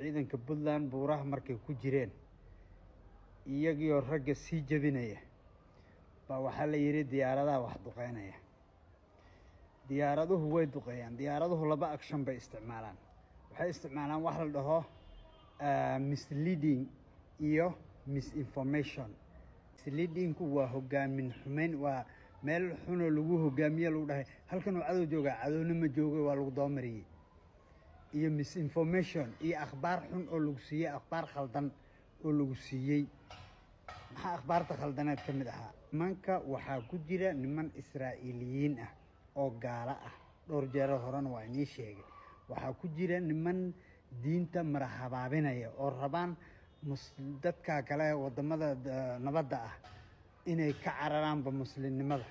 ciidanka Puntland buuraha markay ku jireen iyagoo ragga sii jabinaya baa waxaa la yiri diyaaradaha wax duqeynaya. diyaaraduhu way duqeeyaan. diyaaraduhu laba action bay isticmaalaan. waxay isticmaalaan wax la dhaho misleading iyo misinformation. misleadingku waa hogaamin xumeyn, waa meel xun oo lagu hogaamiyo lagu dhahay halkan uu cadow jooga, cadowna ma joogo, waa lagu doomariyay. iyo misinformation iyo akhbaar xun oo lagu siiyay, akhbaar khaldan oo lagu siiyay. maxaa akhbaarta khaldaneed ka mid ahaa? nimanka waxaa ku jira niman Israa'iiliyiin ah oo gaala ah. dhowr jeer horena waa inii sheegay. waxaa ku jira niman diinta marahabaabinaya oo rabaan dadka kale wadamada nabadda ah inay ka cararaanba muslimnimada.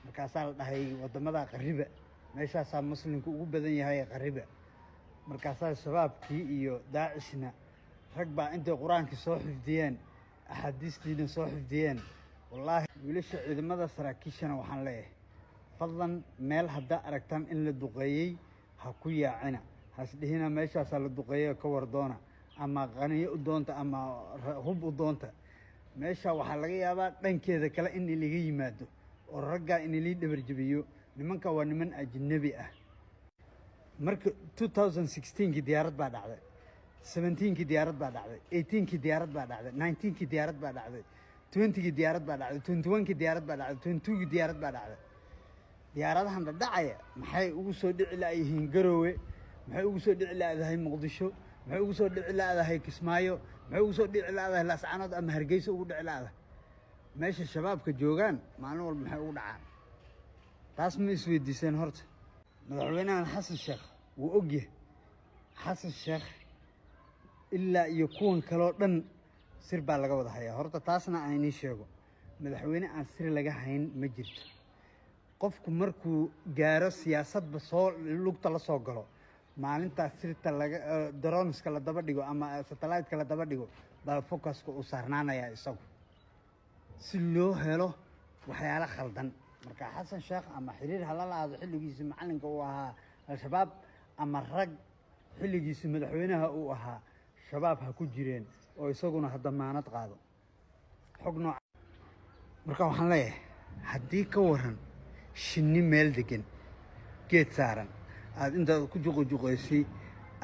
markaasaa la dhahay wadamada qariba, meeshaasaa muslimku ugu badan yahay qariba. markaasaa shabaabkii iyo daacishna rag baa intay qur-aankii soo xifdiyeen, axaadiistiina soo xifdiyeen. wallaahi wiilasha ciidamada saraakiishana waxaan leeyahay fadlan meel haddaa aragtaan in la duqeeyey ha ku yaacina, hasdhihina meeshaasaa la duqeeyey ka wardoona ama qaniyo u doonta ama hub u doonta. meesha waxaa laga yaabaa dhankeeda kale in laga yimaado oo raggaa in la dhabarjabiyo. nimanka waa niman ajnabi ah. marka 2016kii diyaarad baa dhacday, 17kii diyaarad baa dhacday, 18kii diyaarad baa dhacday, 19kii diyaarad baa dhacday, 20kii diyaarad baa dhacday, 21kii diyaarad baa dhacday, 22kii diyaarad baa dhacday. diyaaradahan dhacaya maxay ugu soo dhici laayihiin Garowe, maxay ugu soo dhici laadahay Muqdisho, maxay ugu soo dhici laadahay Kismaayo, maxay ugu soo dhici laadahay Laascaanood ama Hargeysa ugu dhici laadahay meesha shabaabka joogaan maalin walba maxay ugu dhacaan? taas ma isweydiiseen horta? madaxweynahan Xasan Sheekh wuu ogyahay. Xasan Sheekh ilaa iyo kuwan kaloo dhan sir baa laga wada hayaa. horta taasna aan inii sheego, madaxweyne aan sir laga hayn ma jirto. qofku markuu gaaro siyaasadba soo lugta la soo galo, maalintaas sirta laga droneska la daba dhigo ama satellite-ka la daba dhigo baa focuska u saarnaanaya isagu si loo helo waxyaalo khaldan. marka Xasan Sheekh ama xiriir hala laado xilligiisa macalinka uu ahaa al-shabaab ama rag xilligiisa madaxweynaha uu ahaa shabaab ha ku jireen oo isaguna hadda maanad qaado xog nooc. marka waxaan leeyahay haddii ka waran shinni meel degan geed saaran aad intaad ku juqoysay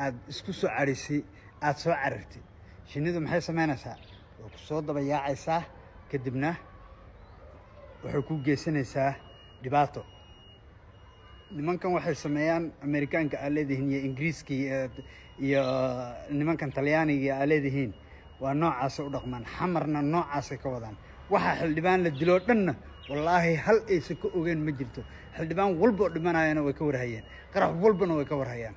aad isku soo carisay aad soo carartay, shinnidu maxay sameynaysaa? way ku soo daba yaacaysaa, kadibna waxay ku geysanaysaa dhibaato. nimankan waxay sameeyaan Amerikaanka ay leedihiin iyo Ingiriiska iyo nimankan Talyaaniga ay leedihiin waa noocaas u dhaqmaan. xamarna noocaas ka wadaan. waxa xildhibaan la dilo dhanna wallaahi hal aysan ka ogeyn ma jirto. xildhibaan walba dhimanayana way ka warhayeen, qarax walbana way ka warhayaan.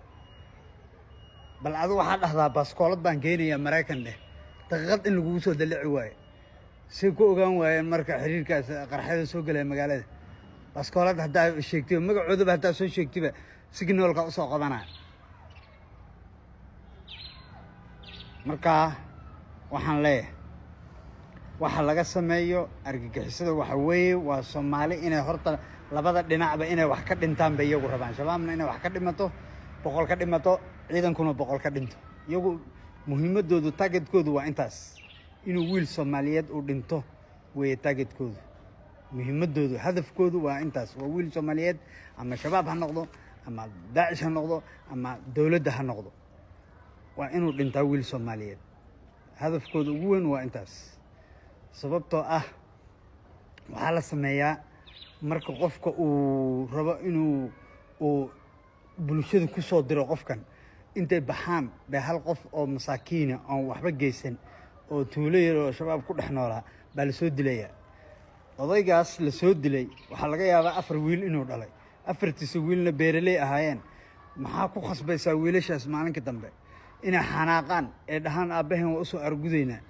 bal adu waxaa dhahdaa baaskoolad baan geynayaa Mareykan dheh, daqiiqad in lagugu soo dalici waayo si ku ogaan waayeen marka xiriirkaas qarxada soo galay magaalada. baaskoolad haddaa sheegtay magacoodaba haddaa soo sheegtayba signalka u soo qabanaya. marka waxaan leeyahay waxa laga sameeyo argagixisada waxa weeye waa Soomaali inay horta labada dhinacba inay wax ka dhintaan bay iyagu rabaan. shabaabna inay wax ka dhimato, boqol ka dhimato, ciidankuna boqol ka dhinto. iyagu muhiimadoodu targetkoodu waa intaas, inuu wiil Soomaaliyeed uu dhinto weeye targetkoodu. muhiimadoodu hadafkoodu waa intaas, waa wiil Soomaaliyeed ama shabaab ha noqdo ama daacish ha noqdo ama dawladda ha noqdo, waa inuu dhintaa wiil Soomaaliyeed. hadafkoodu ugu weyn waa intaas. sababtoo ah waxaa la sameeyaa marka qofka uu rabo inuu bulshada ku soo diro qofkan intay baxaan bay hal qof oo masaakiina oo waxba geysan oo tuulo yar oo shabaab ku dhex noolaa baa la soo dilayaa. odaygaas la soo dilay waxaa laga yaabaa 4 wiil inuu dhalay, 4tiisa wiilna beeraley ahaayeen. maxaa ku khasbaysaa wiilashaas maalinka dambe inay xanaaqaan ee dhahaan aabbahen waa u soo argudaynaa